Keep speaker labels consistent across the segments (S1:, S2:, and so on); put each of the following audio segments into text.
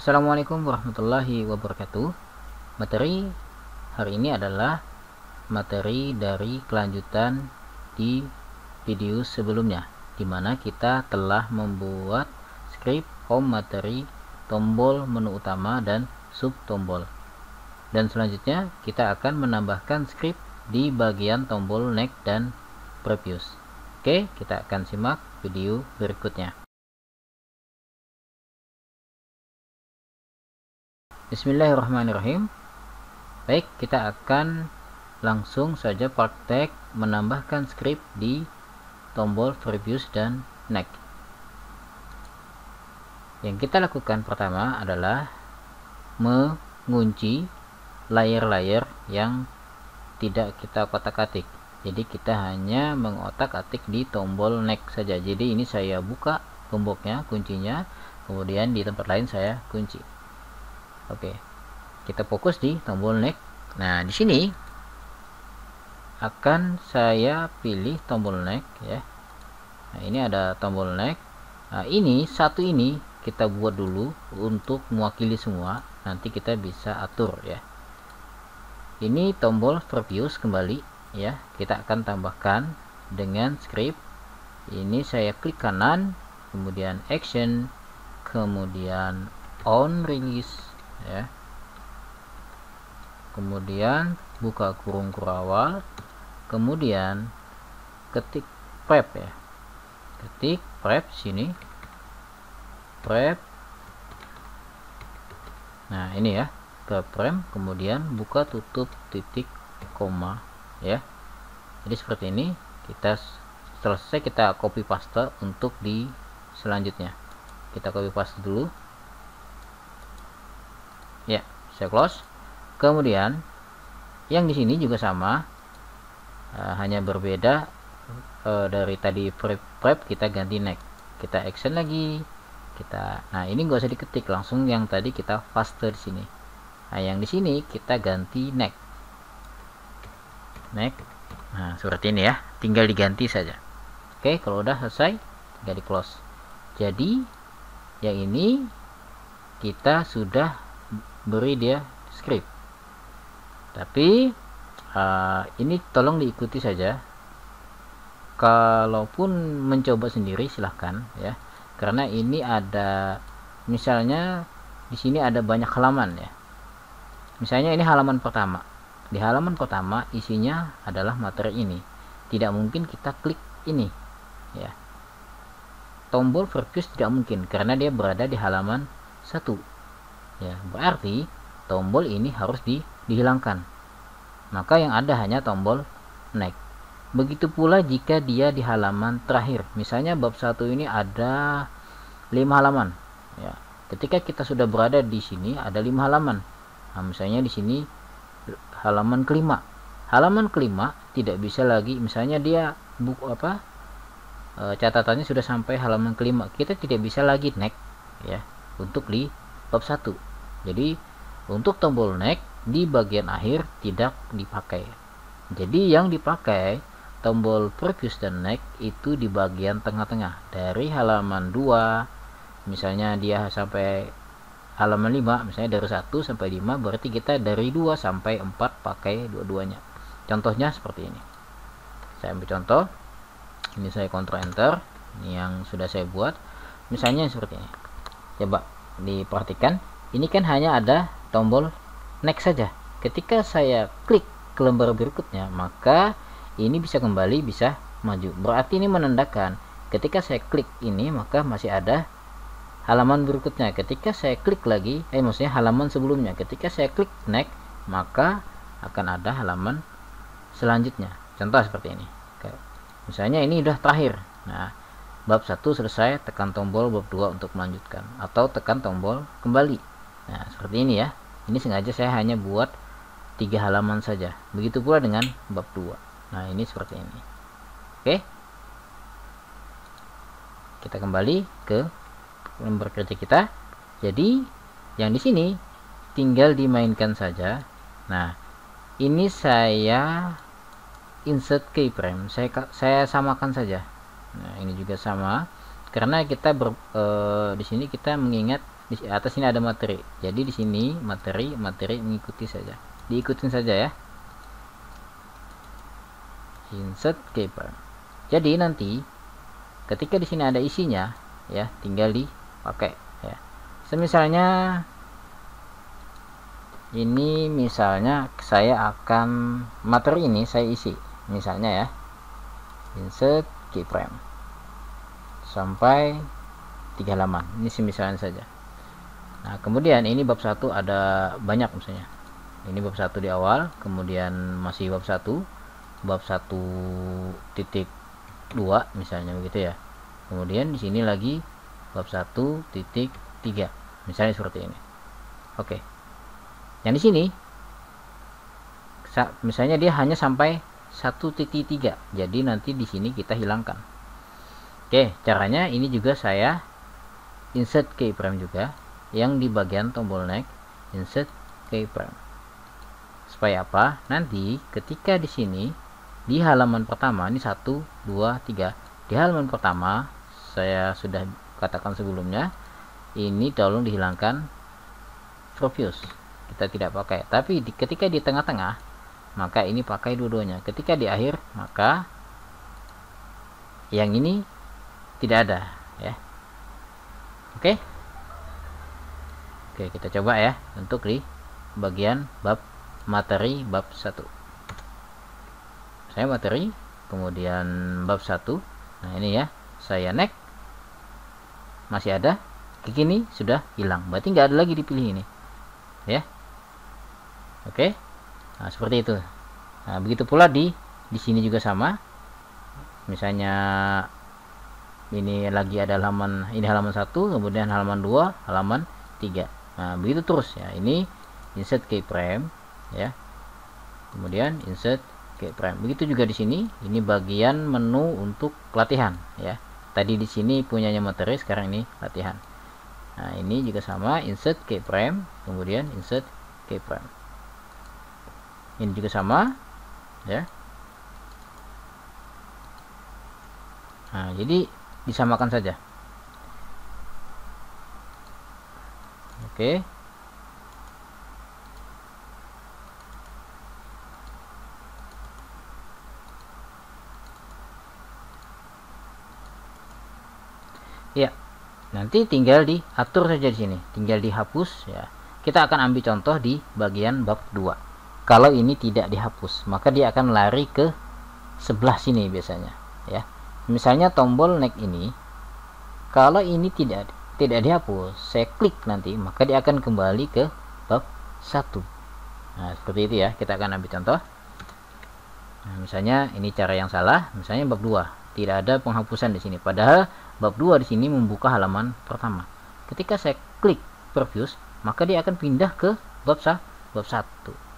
S1: Assalamualaikum warahmatullahi wabarakatuh. Materi hari ini adalah materi dari kelanjutan di video sebelumnya, di mana kita telah membuat script home materi, tombol menu utama dan sub tombol. Dan selanjutnya kita akan menambahkan script di bagian tombol next dan previous. Oke, kita akan simak video berikutnya. Bismillahirrahmanirrahim. Baik, kita akan langsung saja praktek menambahkan script di tombol previous dan next. Yang kita lakukan pertama adalah mengunci layer-layer yang tidak kita kotak-atik. Jadi kita hanya mengotak-atik di tombol next saja. Jadi ini saya buka gemboknya, kuncinya, kemudian di tempat lain saya kunci. Oke, kita fokus di tombol next. Nah, di sini akan saya pilih tombol next ya. Nah, ini ada tombol next. Nah, ini satu ini kita buat dulu untuk mewakili semua. Nanti kita bisa atur ya. Ini tombol previous kembali ya. Kita akan tambahkan dengan script. Ini saya klik kanan, kemudian action, kemudian on release ya, kemudian buka kurung kurawal, kemudian ketik prep ya, ketik prep sini, prep. Nah ini ya, prep, kemudian buka tutup titik koma ya. Jadi seperti ini. Kita selesai, kita copy paste untuk di selanjutnya. Kita copy paste dulu ya, saya close. Kemudian yang di sini juga sama, hanya berbeda dari tadi prep kita ganti next, kita action lagi, kita, nah ini nggak usah diketik, langsung yang tadi kita paste di sini. Nah yang di sini kita ganti next. Nah seperti ini ya, tinggal diganti saja. Oke, kalau udah selesai tinggal di close. Jadi yang ini kita sudah beri dia script, tapi ini tolong diikuti saja. Kalaupun mencoba sendiri silahkan ya, karena ini ada, misalnya di sini ada banyak halaman ya. Misalnya ini halaman pertama. Di halaman pertama isinya adalah materi ini, tidak mungkin kita klik ini ya. Tombol previous tidak mungkin karena dia berada di halaman 1 ya, berarti tombol ini harus dihilangkan, maka yang ada hanya tombol next. Begitu pula jika dia di halaman terakhir, misalnya bab 1 ini ada 5 halaman ya, ketika kita sudah berada di sini ada 5 halaman. Nah, misalnya di sini halaman kelima, tidak bisa lagi, misalnya dia catatannya sudah sampai halaman kelima, kita tidak bisa lagi next ya untuk di bab 1. Jadi untuk tombol next di bagian akhir tidak dipakai. Jadi yang dipakai tombol previous dan next itu di bagian tengah-tengah, dari halaman 2 misalnya dia sampai halaman 5, misalnya dari 1 sampai 5, berarti kita dari 2 sampai 4 pakai dua-duanya. Contohnya seperti ini. Saya ambil contoh. Ini saya Ctrl Enter, ini yang sudah saya buat. Misalnya seperti ini. Coba diperhatikan, ini kan hanya ada tombol next saja. Ketika saya klik ke lembar berikutnya, maka ini bisa kembali, bisa maju. Berarti ini menandakan ketika saya klik ini, maka masih ada halaman berikutnya. Ketika saya klik lagi, maksudnya halaman sebelumnya, ketika saya klik next, maka akan ada halaman selanjutnya. Contoh seperti ini. Misalnya ini udah terakhir. Nah, bab 1 selesai, tekan tombol bab 2 untuk melanjutkan, atau tekan tombol kembali. Nah seperti ini ya, ini sengaja saya hanya buat 3 halaman saja. Begitu pula dengan bab 2. Nah ini seperti ini. Oke, kita kembali ke lembar kerja kita. Jadi yang di sini tinggal dimainkan saja. Nah ini saya insert keyframe, saya samakan saja. Nah ini juga sama, karena kita di sini kita mengingat di atas ini ada materi. Jadi di sini materi mengikuti saja, diikutin saja ya. Insert keyframe. Jadi nanti ketika di sini ada isinya ya, tinggal dipakai ya. Misalnya ini, misalnya saya akan materi ini saya isi misalnya ya, insert keyframe sampai 3 halaman. Ini misalnya saja. Nah, kemudian ini bab 1 ada banyak misalnya. Ini bab 1 di awal, kemudian masih bab 1 1.2 misalnya begitu ya. Kemudian di sini lagi bab 1.3 misalnya seperti ini. Oke. Yang di sini misalnya dia hanya sampai 1.3. Jadi nanti di sini kita hilangkan. Oke, caranya ini juga saya insert keyframe juga yang di bagian tombol neck, insert keyframe. Supaya apa? Nanti ketika di sini di halaman pertama, ini 1 2 3, di halaman pertama saya sudah katakan sebelumnya, ini tolong dihilangkan previous, kita tidak pakai. Tapi ketika di tengah-tengah, maka ini pakai dua-duanya. Ketika di akhir, maka yang ini tidak ada ya. Oke, kita coba ya untuk di bagian bab materi bab 1. Saya materi, kemudian bab 1. Nah, ini ya, saya next, masih ada, klik ini sudah hilang, berarti nggak ada lagi dipilih ini ya. Oke, nah seperti itu. Nah, begitu pula di sini juga sama. Misalnya ini lagi ada halaman, ini halaman 1, kemudian halaman 2, halaman 3. Nah, begitu terus ya. Ini insert keyframe ya, kemudian insert keyframe. Begitu juga di sini, ini bagian menu untuk latihan ya. Tadi di sini punyanya materi, sekarang ini latihan. Nah, ini juga sama, insert keyframe, kemudian insert keyframe. Ini juga sama ya. Nah, jadi disamakan saja. Oke. Ya, nanti tinggal diatur saja di sini, tinggal dihapus ya. Kita akan ambil contoh di bagian bab 2. Kalau ini tidak dihapus, maka dia akan lari ke sebelah sini biasanya ya. Misalnya tombol neck ini, kalau ini tidak dihapus, saya klik nanti, maka dia akan kembali ke bab 1. Nah, seperti itu ya. Kita akan ambil contoh. Nah, misalnya ini cara yang salah, misalnya bab 2, tidak ada penghapusan di sini, padahal bab 2 di sini membuka halaman pertama. Ketika saya klik previous, maka dia akan pindah ke bab 1.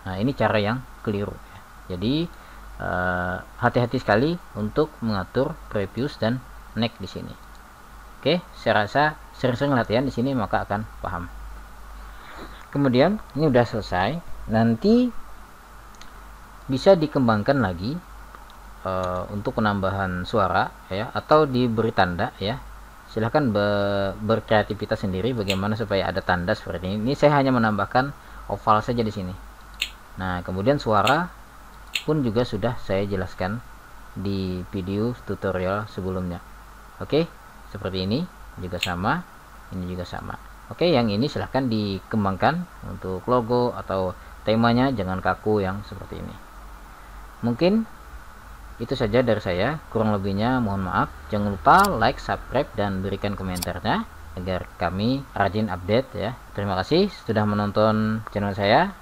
S1: Nah, ini cara yang keliru ya. Jadi hati-hati sekali untuk mengatur previous dan next di sini. Oke, saya rasa sering-sering latihan di sini maka akan paham. Kemudian ini udah selesai. Nanti bisa dikembangkan lagi untuk penambahan suara ya, atau diberi tanda ya. Silahkan berkreativitas sendiri bagaimana supaya ada tanda seperti ini. Ini saya hanya menambahkan oval saja di sini. Nah, kemudian suara pun juga sudah saya jelaskan di video tutorial sebelumnya. Oke, seperti ini juga sama, ini juga sama. Oke, yang ini silahkan dikembangkan untuk logo atau temanya, jangan kaku yang seperti ini. Mungkin itu saja dari saya, kurang lebihnya mohon maaf. Jangan lupa like, subscribe, dan berikan komentarnya agar kami rajin update ya. Terima kasih sudah menonton channel saya.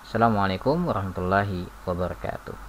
S1: Assalamualaikum warahmatullahi wabarakatuh.